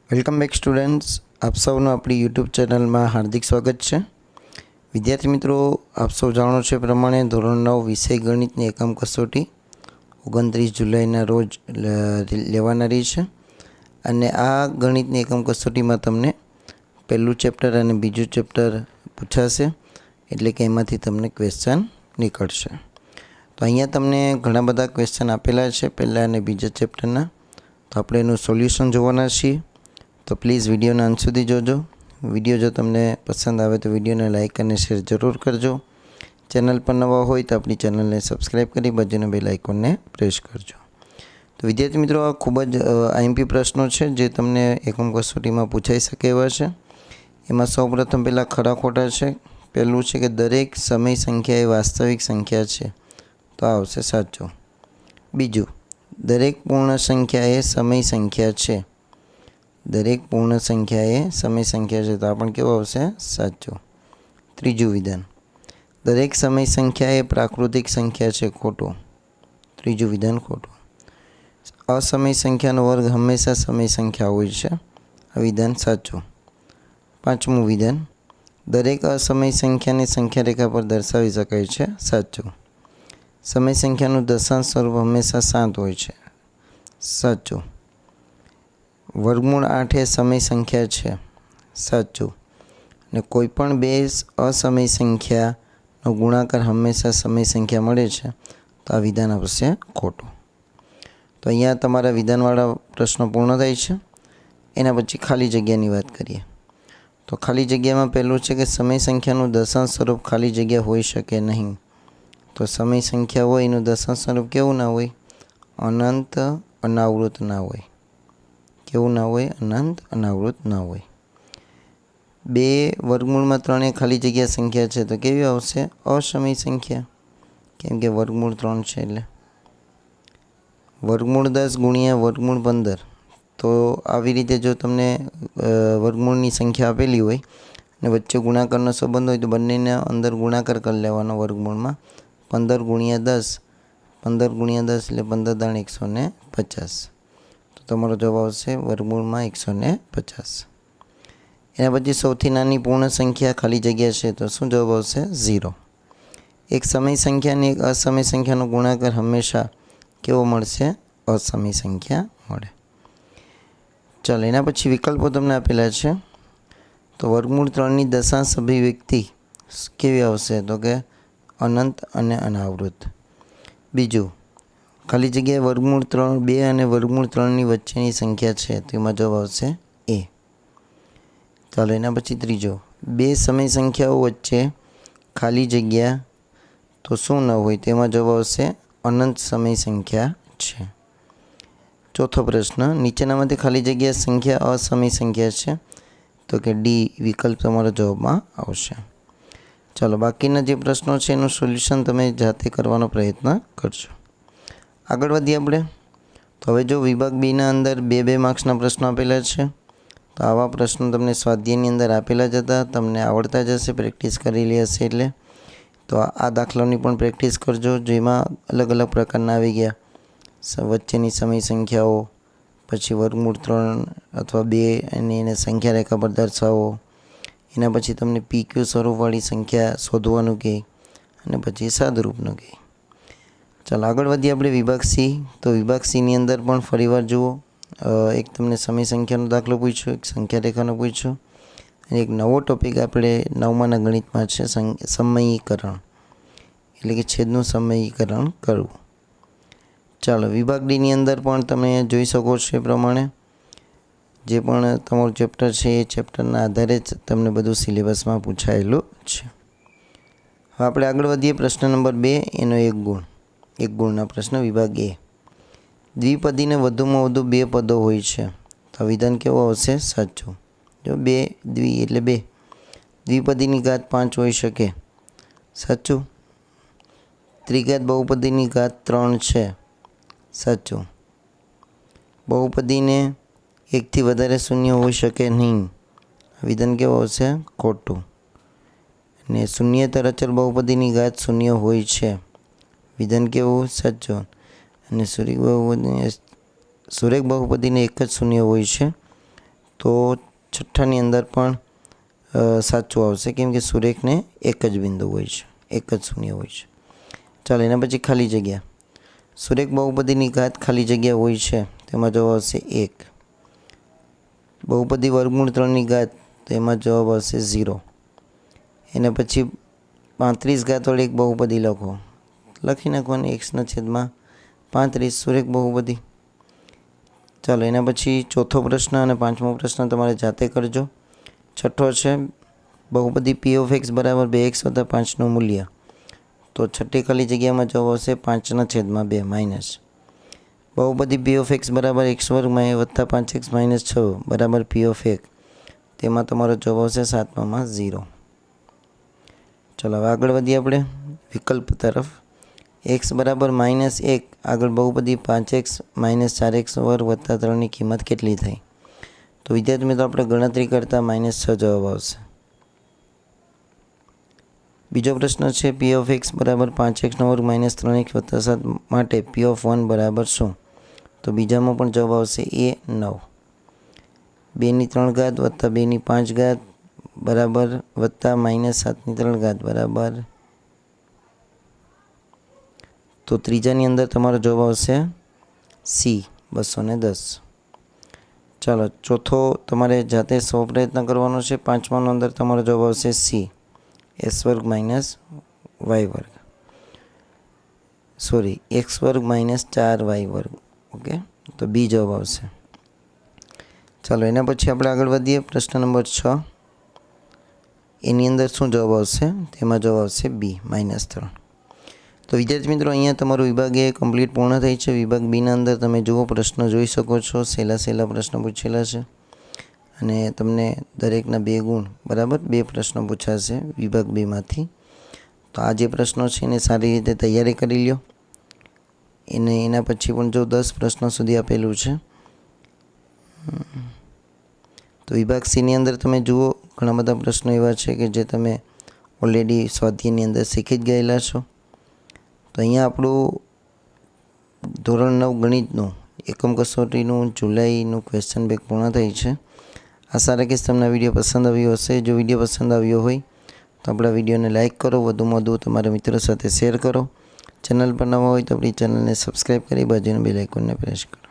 Welcome back students, આપ સૌનું આપણી યુટ્યુબ ચેનલમાં હાર્દિક સ્વાગત છે. વિદ્યાર્થી મિત્રો, આપ સૌ જાણો છો પ્રમાણે ધોરણ 9 વિષય ગણિતની એકમ કસોટી 29 જુલાઈના રોજ લેવાનારી છે. અને આ ગણિતની એકમ કસોટીમાં તમને પહેલું ચેપ્ટર અને બીજું ચેપ્ટર પૂછાશે, એટલે કે એમાંથી તમને ક્વેશ્ચન નીકળશે. તો અહીંયા તમને ઘણા બધા ક્વેશ્ચન આપેલા છે પહેલાં અને બીજા ચેપ્ટરના. તો આપણે એનું સોલ્યુશન જોવાના છીએ. તો પ્લીઝ વિડીયોના અંત સુધી જોજો. વિડીયો જો તમને પસંદ આવે તો વિડીયોને લાઇક અને શેર જરૂર કરજો. ચેનલ પર નવા હોય તો આપણી ચેનલને સબસ્ક્રાઈબ કરી બાજુના બેલ આઇકોનને પ્રેસ કરજો. તો વિદ્યાર્થી મિત્રો, આ ખૂબ જ આઈએમપી પ્રશ્નો છે જે તમને એકમ કસોટીમાં પૂછાઈ શકે એવા છે. એમાં સૌપ્રથમ પહેલાં ખરા ખોટા છે. પહેલું છે કે દરેક સમય સંખ્યા એ વાસ્તવિક સંખ્યા છે, તો આવશે સાચું. બીજું, દરેક પૂર્ણ સંખ્યા એ સમય સંખ્યા છે. દરેક પૂર્ણ સંખ્યા એ સમય સંખ્યા છે, તો આ પણ કેવું આવશે? સાચું. ત્રીજું વિધાન, દરેક સમય સંખ્યા એ પ્રાકૃતિક સંખ્યા છે, ખોટું. ત્રીજું વિધાન ખોટું. અસમય સંખ્યાનો વર્ગ હંમેશા સમય સંખ્યા હોય છે, આ વિધાન સાચું. પાંચમું વિધાન, દરેક અસમય સંખ્યાને સંખ્યા રેખા પર દર્શાવી શકાય છે, સાચું. સમય સંખ્યાનું દશાંશ સ્વરૂપ હંમેશા 7 હોય છે, સાચું. વર્ગમૂળ 8 એ સમય સંખ્યા છે, સાચું. અને કોઈપણ બે અસમય સંખ્યાનો ગુણાકાર હંમેશા સમય સંખ્યા મળે છે, તો આ વિધાન આવશે ખોટું. તો અહીંયા તમારા વિધાનવાળા પ્રશ્નો પૂર્ણ થાય છે. એના પછી ખાલી જગ્યાની વાત કરીએ. તો ખાલી જગ્યામાં પહેલું છે કે સમય સંખ્યાનું દશાંશ સ્વરૂપ ખાલી જગ્યા હોઈ શકે નહીં. તો સમય સંખ્યા હોય એનું દશાંશ સ્વરૂપ કેવું ના હોય? અનંત અનાવૃત ના હોય. કેવું ના હોય? અનંત અનાવૃત ના હોય. 2 વર્ગમૂળમાં 3 એ ખાલી જગ્યા સંખ્યા છે, તો કેવી આવશે? અસમય સંખ્યા, કેમ કે વર્ગમૂળ 3 છે એટલે. વર્ગમૂળ 10 ગુણ્યા વર્ગમૂળ 15, તો આવી રીતે જો તમને વર્ગમૂળની સંખ્યા આપેલી હોય અને વચ્ચે ગુણાકારનો સંબંધ હોય તો બંનેને અંદર ગુણાકાર કરી લેવાનો વર્ગમૂળમાં. 15 ગુણ્યા 10, 15 ગુણ્યા 10 એટલે 15 દાણ 150. તો તમારો જવાબ આવશે વર્ગમૂળમાં 150. એના પછી સૌથી નાની પૂર્ણ સંખ્યા ખાલી જગ્યા છે, તો શું જવાબ આવશે? 0. એક સમય સંખ્યા અને એક અસમય સંખ્યાનો ગુણાકાર હંમેશા કેવો મળશે? અસમય સંખ્યા મળે. ચાલો, એના પછી વિકલ્પો તમને આપેલા છે. તો વર્ગમૂળ 3ની દશાંશ અભિવ્યક્તિ કેવી આવશે? તો કે અનંત અને અનાવૃત. બીજું, ખાલી જગ્યાએ વર્ગમૂળ 2 અને વર્ગમૂળ 3ની વચ્ચેની સંખ્યા છે, તો એમાં જવાબ આવશે એ. ચાલો, એના પછી ત્રીજો, બે સમય સંખ્યાઓ વચ્ચે ખાલી જગ્યા તો શું ન હોય? તેમાં જવાબ આવશે અનંત સમય સંખ્યા છે. ચોથો પ્રશ્ન, નીચેનામાંથી ખાલી જગ્યા સંખ્યા અસમય સંખ્યા છે, તો કે ડી વિકલ્પ તમારા જવાબમાં આવશે. ચાલો, બાકીના જે પ્રશ્નો છે એનું સોલ્યુશન તમે જાતે કરવાનો પ્રયત્ન કરજો. આગળ વધીએ આપણે. તો હવે જો વિભાગ બીના અંદર 2 માર્ક્સના પ્રશ્નો આપેલા છે. તો આવા પ્રશ્નો તમને સ્વાધ્યાયની અંદર આપેલા જ હતા, તમને આવડતા જ હશે, પ્રેક્ટિસ કરેલી હશે એટલે. તો આ દાખલાની પણ પ્રેક્ટિસ કરજો, જેમાં અલગ અલગ પ્રકારના આવી ગયા. વચ્ચેની સમય સંખ્યાઓ, પછી વર્ગમૂળ 3 અથવા 2 અને એને સંખ્યા રેખા પર દર્શાવો. એના પછી તમને PQ સ્વરૂપવાળી સંખ્યા શોધવાનું કહે, અને પછી સાદુરૂપનું કહે. ચાલો, આગળ વધીએ આપણે વિભાગ સી. તો વિભાગ સીની અંદર પણ ફરીવાર જુઓ, એક તમને સમય સંખ્યાનો દાખલો પૂછ્યો, એક સંખ્યા રેખાનો પૂછ્યો, અને એક નવો ટોપિક આપણે 9માના ગણિતમાં છે, સમયીકરણ, એટલે કે છેદનું સમયીકરણ કરવું. ચાલો, વિભાગ ડીની અંદર પણ તમે જોઈ શકો છો એ પ્રમાણે જે પણ તમારું ચેપ્ટર છે એ ચેપ્ટરના આધારે જ તમને બધું સિલેબસમાં પૂછાયેલું છે. હવે આપણે આગળ વધીએ. પ્રશ્ન નંબર 2, એનો એક ગુણના પ્રશ્ન, વિભાગ એ. દ્વિપદીને વધુમાં વધુ 2 પદો હોય છે, તો વિધાન કેવું આવશે? સાચું. જો 2 દ્વિ એટલે 2, દ્વિપદીની ઘાત 5 હોઈ શકે, સાચું. ત્રિઘાત બહુપદીની ઘાત 3 છે, સાચું. બહુપદીને 1થી વધારે શૂન્ય હોઈ શકે નહીં, વિધાન કેવું આવશે? ખોટું. અને શૂન્યેતર અચળ બહુપદીની ઘાત 0 હોય છે, વિધાન કેવું? સાચું. અને સુરેખ બહુપદીને એક જ શૂન્ય હોય છે, તો છઠ્ઠાની અંદર પણ સાચું આવશે, કેમ કે સુરેખને એક જ બિંદુ હોય છે, એક જ શૂન્ય હોય છે. ચાલો એના પછી ખાલી જગ્યા. સુરેખ બહુપદીની ઘાત ખાલી જગ્યા હોય છે, તેમાં જવાબ આવશે 1. બહુપદી વર્ગમૂળ 3ની ઘાત, તેમાં જવાબ આવશે 0. એના પછી 35 ઘાત વડે એક બહુપદી લખો. લખી નાખવાની x/35 સુરેખ બહુપદી. ચાલો એના પછી ચોથો પ્રશ્ન અને પાંચમો પ્રશ્ન તમારે જાતે કરજો. છઠ્ઠો છે બહુપદી p of x બરાબર 2x + 5નું મૂલ્ય. તો છઠ્ઠી ખાલી જગ્યામાં જવાબ આવશે 5/2 માઇનસ. બહુપદી p of x બરાબર x² + 5x - 6 બરાબર p of x. તેમાં તમારો જવાબ આવશે 7/0. ચલો હવે આગળ વધીએ આપણે વિકલ્પ તરફ. x બરાબર -1 આગળ બહુપદી 5x - 4x² + 3ની કિંમત કેટલી થઈ? તો વિદ્યાર્થી મિત્રો આપણે ગણતરી કરતાં -6 જવાબ આવશે. બીજો પ્રશ્ન છે p of x બરાબર 5x² - 3x + 7 માટે p of 1 બરાબર શું? તો બીજામાં પણ જવાબ આવશે એ 9. 2/3 + 2/5 બરાબર વત્તા -7/3 બરાબર. તો ત્રીજાની અંદર તમારો જવાબ આવશે સી 210. ચાલો ચોથો તમારે જાતે પ્રયત્ન કરવાનો છે. પાંચમાનો અંદર તમારો જવાબ આવશે C s² - y². Sorry x² - 4y². Okay, તો બી જવાબ આવશે. ચાલો એના પછી આપણે આગળ વધીએ. પ્રશ્ન નંબર 6. એની અંદર શું જવાબ આવશે? તેમાં જવાબ આવશે બી -3. તો વિદ્યાર્થી મિત્રો અહીંયા તમારો વિભાગ એ કમ્પ્લીટ પૂર્ણ થઈ છે. વિભાગ બીના અંદર તમે જુઓ પ્રશ્ન જોઈ શકો છો. સહેલા પ્રશ્નો પૂછેલા છે અને તમને દરેકના 2 ગુણ બરાબર 2 પ્રશ્નો પૂછાશે વિભાગ બીમાંથી. તો આ જે પ્રશ્નો છે એને સારી રીતે તૈયારી કરી લ્યો. એના પછી પણ જો 10 પ્રશ્નો સુધી આપેલું છે. તો વિભાગ સીની અંદર તમે જુઓ ઘણા બધા પ્રશ્નો એવા છે કે જે તમે ઓલરેડી સ્વાધ્યાયની અંદર શીખી જ ગયેલા છો. તો અહીંયા આપણું ધોરણ 9 ગણિતનું એકમ કસોટીનું જુલાઈનું ક્વેશ્ચન બેંક પૂર્ણ થઈ છે. આશા રાખીશ તમને વિડીયો પસંદ આવ્યો હશે. જો વિડીયો પસંદ આવ્યો હોય તો આપણા વિડીયોને લાઇક કરો, વધુમાં વધુ તમારા મિત્રો સાથે શેર કરો. ચેનલ પર નવા હોય તો આપણી ચેનલને સબસ્ક્રાઈબ કરી બાજુના બેલ આઇકોનને પ્રેસ કરો.